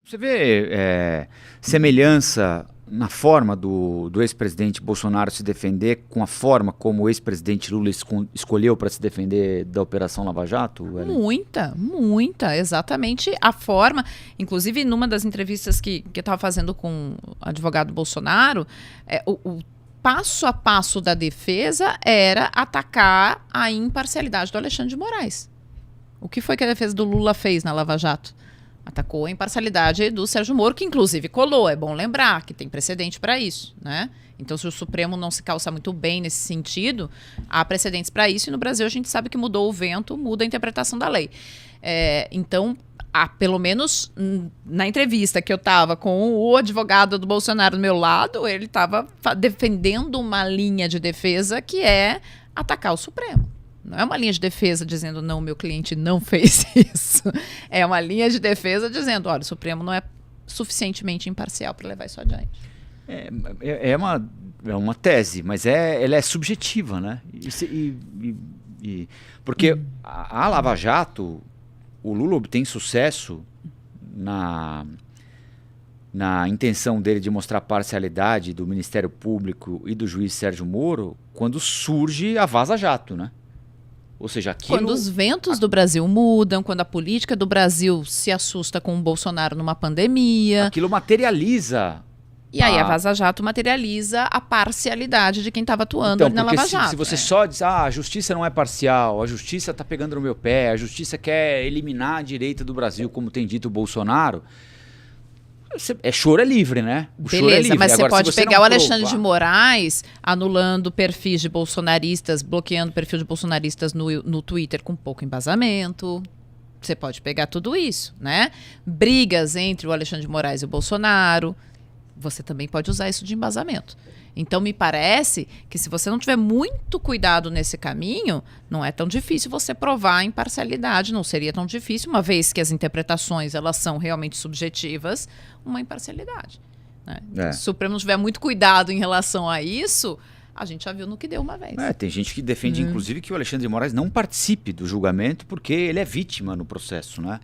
Você vê semelhança na forma do ex-presidente Bolsonaro se defender com a forma como o ex-presidente Lula escolheu para se defender da Operação Lava Jato? Muita, exatamente a forma. Inclusive, numa das entrevistas que eu estava fazendo com o advogado Bolsonaro, o passo a passo da defesa era atacar a imparcialidade do Alexandre de Moraes. O que foi que a defesa do Lula fez na Lava Jato? Atacou a imparcialidade do Sérgio Moro, que inclusive colou. É bom lembrar que tem precedente para isso, né? Então, se o Supremo não se calça muito bem nesse sentido, há precedentes para isso. E no Brasil a gente sabe que mudou o vento, muda a interpretação da lei. Então, pelo menos na entrevista que eu estava com o advogado do Bolsonaro do meu lado, ele estava defendendo uma linha de defesa que é atacar o Supremo. Não é uma linha de defesa dizendo, não, meu cliente não fez isso. É uma linha de defesa dizendo, olha, o Supremo não é suficientemente imparcial para levar isso adiante. É uma tese, mas ela é subjetiva, né? Porque a Lava Jato, o Lula obtém sucesso na intenção dele de mostrar parcialidade do Ministério Público e do juiz Sérgio Moro quando surge a Vaza Jato, né? Ou seja, quando os ventos do Brasil mudam, quando a política do Brasil se assusta com o Bolsonaro numa pandemia. Aquilo materializa. E aí a Vaza Jato materializa a parcialidade de quem estava atuando ali na Lava Jato. Se você só diz, a justiça não é parcial, a justiça está pegando no meu pé, a justiça quer eliminar a direita do Brasil, como tem dito o Bolsonaro, choro é livre, né? Choro é livre. Mas agora, você pode pegar o Alexandre de Moraes anulando perfis de bolsonaristas, bloqueando perfil de bolsonaristas no Twitter com pouco embasamento. Você pode pegar tudo isso, né? Brigas entre o Alexandre de Moraes e o Bolsonaro. Você também pode usar isso de embasamento. Então, me parece que se você não tiver muito cuidado nesse caminho, não é tão difícil você provar a imparcialidade, não seria tão difícil, uma vez que as interpretações elas são realmente subjetivas, uma imparcialidade. Né? Se o Supremo não tiver muito cuidado em relação a isso, a gente já viu no que deu uma vez. Tem gente que defende, inclusive, que o Alexandre de Moraes não participe do julgamento porque ele é vítima no processo, né?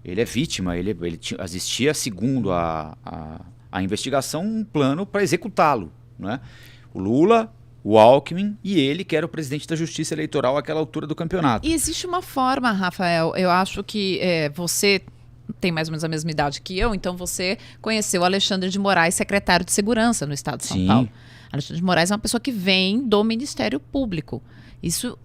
Ele é vítima, ele existia, segundo a investigação, um plano para executá-lo. Né? O Lula, o Alckmin e ele, que era o presidente da Justiça Eleitoral àquela altura do campeonato. E existe uma forma, Rafael, eu acho que você tem mais ou menos a mesma idade que eu, então você conheceu o Alexandre de Moraes, secretário de Segurança no estado de São Paulo. Alexandre de Moraes é uma pessoa que vem do Ministério Público. Isso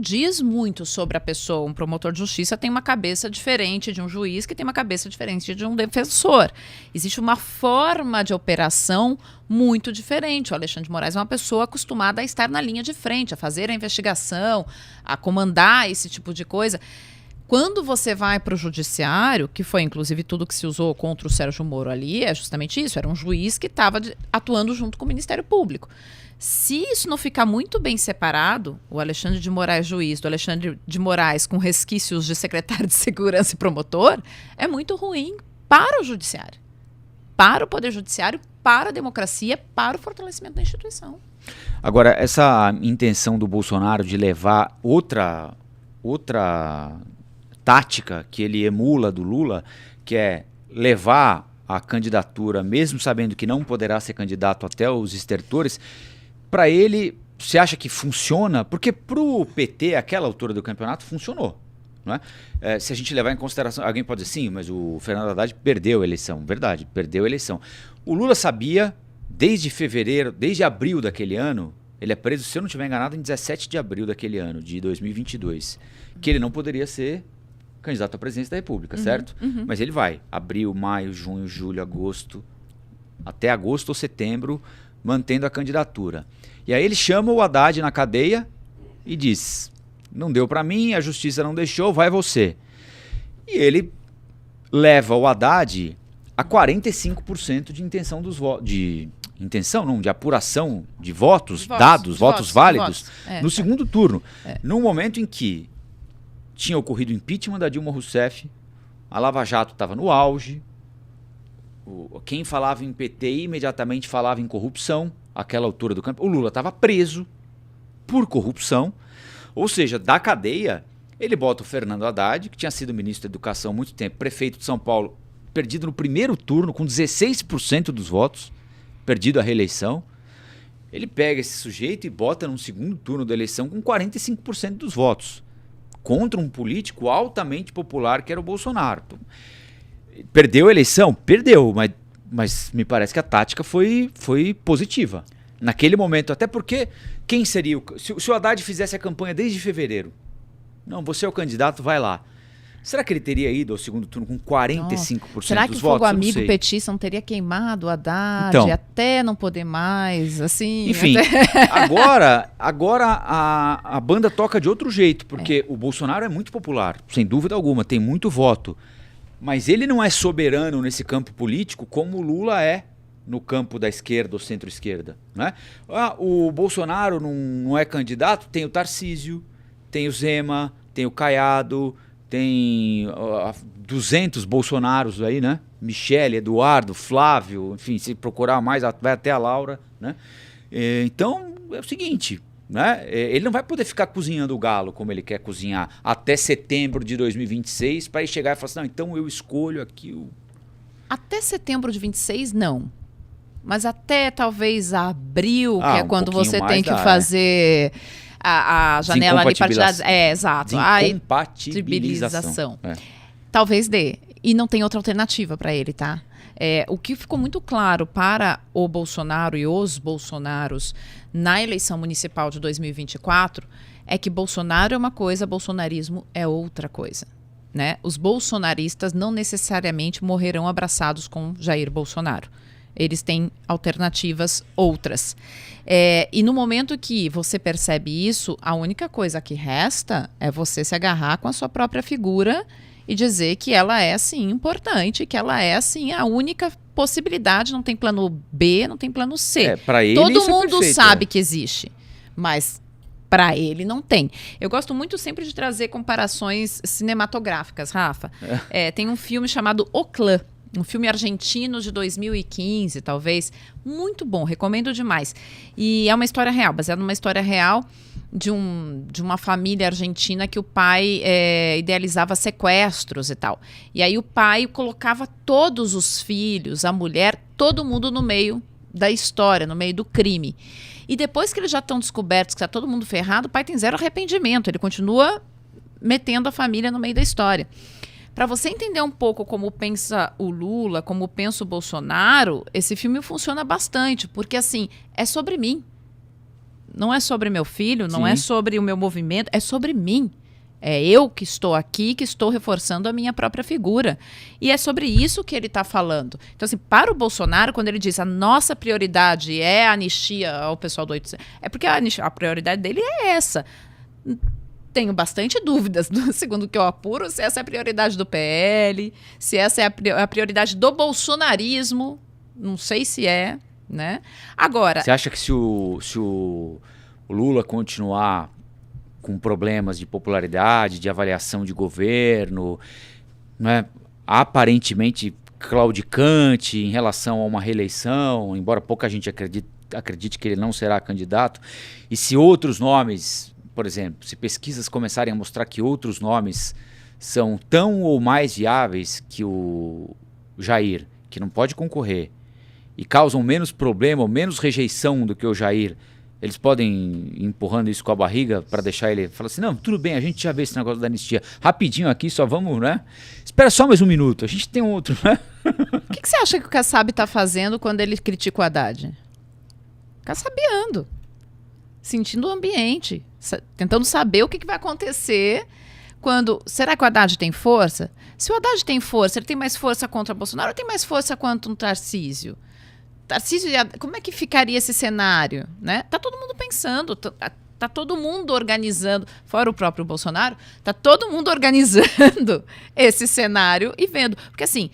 diz muito sobre a pessoa. Um promotor de justiça tem uma cabeça diferente de um juiz, que tem uma cabeça diferente de um defensor. Existe uma forma de operação muito diferente. O Alexandre de Moraes é uma pessoa acostumada a estar na linha de frente, a fazer a investigação, a comandar esse tipo de coisa. Quando você vai para o judiciário, que foi inclusive tudo que se usou contra o Sérgio Moro ali, é justamente isso, era um juiz que estava atuando junto com o Ministério Público. Se isso não ficar muito bem separado, o Alexandre de Moraes juiz, do Alexandre de Moraes com resquícios de secretário de segurança e promotor, é muito ruim para o judiciário, para o poder judiciário, para a democracia, para o fortalecimento da instituição. Agora, essa intenção do Bolsonaro de levar outra tática que ele emula do Lula, que é levar a candidatura, mesmo sabendo que não poderá ser candidato até os estertores, para ele, você acha que funciona? Porque para o PT, aquela altura do campeonato, funcionou. Não é? Se a gente levar em consideração, alguém pode dizer, sim, mas o Fernando Haddad perdeu a eleição. Verdade, perdeu a eleição. O Lula sabia, desde abril daquele ano, ele é preso, se eu não estiver enganado, em 17 de abril daquele ano, de 2022, que ele não poderia ser candidato à presidência da República, certo? Mas ele vai. Abril, maio, junho, julho, agosto, até agosto ou setembro, mantendo a candidatura. E aí ele chama o Haddad na cadeia e diz, não deu para mim, a justiça não deixou, vai você. E ele leva o Haddad a 45% de intenção dos votos, de apuração de votos dados, votos válidos, no segundo turno. Num momento em que tinha ocorrido o impeachment da Dilma Rousseff, a Lava Jato estava no auge, quem falava em PT imediatamente falava em corrupção, àquela altura do campo. O Lula estava preso por corrupção, ou seja, da cadeia, ele bota o Fernando Haddad, que tinha sido ministro da Educação há muito tempo, prefeito de São Paulo, perdido no primeiro turno com 16% dos votos, perdido a reeleição. Ele pega esse sujeito e bota num segundo turno da eleição com 45% dos votos, contra um político altamente popular que era o Bolsonaro. Então, perdeu a eleição? Perdeu, mas me parece que a tática foi positiva. Naquele momento, até porque quem seria se o Haddad fizesse a campanha desde fevereiro, não, você é o candidato, vai lá. Será que ele teria ido ao segundo turno com 45% dos votos? Será que o fogo amigo petista não teria queimado o Haddad até não poder mais, assim? Enfim, agora a banda toca de outro jeito, porque o Bolsonaro é muito popular, sem dúvida alguma, tem muito voto. Mas ele não é soberano nesse campo político como o Lula é no campo da esquerda ou centro-esquerda, né? O Bolsonaro não é candidato, tem o Tarcísio, tem o Zema, tem o Caiado, tem 200 Bolsonaros aí, né? Michele, Eduardo, Flávio, enfim, se procurar mais, vai até a Laura, né? Então, é o seguinte, né? Ele não vai poder ficar cozinhando o galo como ele quer cozinhar até setembro de 2026 para ir chegar e falar assim, não, então eu escolho aqui o... Até setembro de 26, não. Mas até talvez abril, que é quando você tem que fazer a janela ali partidária. Exato. Desincompatibilização. Talvez dê. E não tem outra alternativa para ele, tá? O que ficou muito claro para o Bolsonaro e os bolsonaros na eleição municipal de 2024 é que Bolsonaro é uma coisa, bolsonarismo é outra coisa. Né? Os bolsonaristas não necessariamente morrerão abraçados com Jair Bolsonaro. Eles têm alternativas outras. E no momento que você percebe isso, a única coisa que resta é você se agarrar com a sua própria figura e dizer que ela é, sim, importante, que ela é, sim, a única possibilidade, não tem plano B, não tem plano C. Pra ele, todo isso mundo é perfeito, sabe que existe, mas para ele não tem. Eu gosto muito sempre de trazer comparações cinematográficas, Rafa. Tem um filme chamado O Clã, um filme argentino de 2015, talvez, muito bom, recomendo demais. E é uma história real, baseada numa história real de uma família argentina que o pai idealizava sequestros e tal. E aí o pai colocava todos os filhos, a mulher, todo mundo no meio da história, no meio do crime. E depois que eles já estão descobertos, que está todo mundo ferrado, o pai tem zero arrependimento, ele continua metendo a família no meio da história. Para você entender um pouco como pensa o Lula, como pensa o Bolsonaro, esse filme funciona bastante, porque assim, é sobre mim. Não é sobre meu filho, não é sobre o meu movimento, é sobre mim. É eu que estou aqui, que estou reforçando a minha própria figura. E é sobre isso que ele está falando. Então, assim, para o Bolsonaro, quando ele diz a nossa prioridade é a anistia ao pessoal do 800, é porque a prioridade dele é essa. Tenho bastante dúvidas, segundo o que eu apuro, se essa é a prioridade do PL, se essa é a prioridade do bolsonarismo. Não sei se é, né? Agora... Você acha que se o Lula continuar com problemas de popularidade, de avaliação de governo, né, aparentemente claudicante em relação a uma reeleição, embora pouca gente acredite que ele não será candidato, e se outros nomes... Por exemplo, se pesquisas começarem a mostrar que outros nomes são tão ou mais viáveis que o Jair, que não pode concorrer, e causam menos problema ou menos rejeição do que o Jair, eles podem ir empurrando isso com a barriga para deixar ele falar assim, não, tudo bem, a gente já vê esse negócio da anistia. Rapidinho aqui, só vamos, né? Espera só mais um minuto, a gente tem outro, né? O que você acha que o Kassab está fazendo quando ele critica o Haddad? Kassabiando. Sentindo o ambiente, tentando saber o que vai acontecer quando... Será que o Haddad tem força? Se o Haddad tem força, ele tem mais força contra Bolsonaro ou tem mais força contra um Tarcísio? Como é que ficaria esse cenário? Né? Tá todo mundo pensando, tá todo mundo organizando, fora o próprio Bolsonaro, tá todo mundo organizando esse cenário e vendo. Porque assim,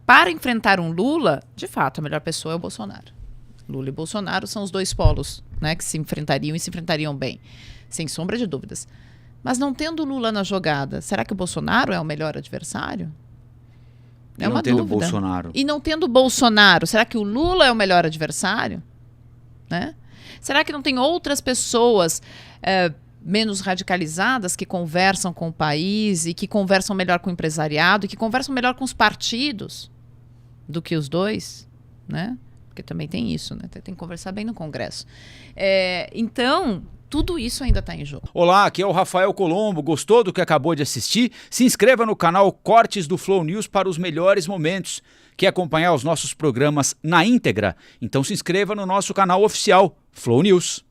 para enfrentar um Lula, de fato, a melhor pessoa é o Bolsonaro. Lula e Bolsonaro são os dois polos, né, que se enfrentariam e se enfrentariam bem, sem sombra de dúvidas. Mas não tendo Lula na jogada, será que o Bolsonaro é o melhor adversário? É uma dúvida. Bolsonaro. E não tendo Bolsonaro, será que o Lula é o melhor adversário? Né? Será que não tem outras pessoas menos radicalizadas que conversam com o país e que conversam melhor com o empresariado e que conversam melhor com os partidos? do que os dois, né? Porque também tem isso, né? Tem que conversar bem no Congresso. Então, tudo isso ainda está em jogo. Olá, aqui é o Rafael Colombo. Gostou do que acabou de assistir? Se inscreva no canal Cortes do Flow News para os melhores momentos. Quer acompanhar os nossos programas na íntegra? Então se inscreva no nosso canal oficial, Flow News.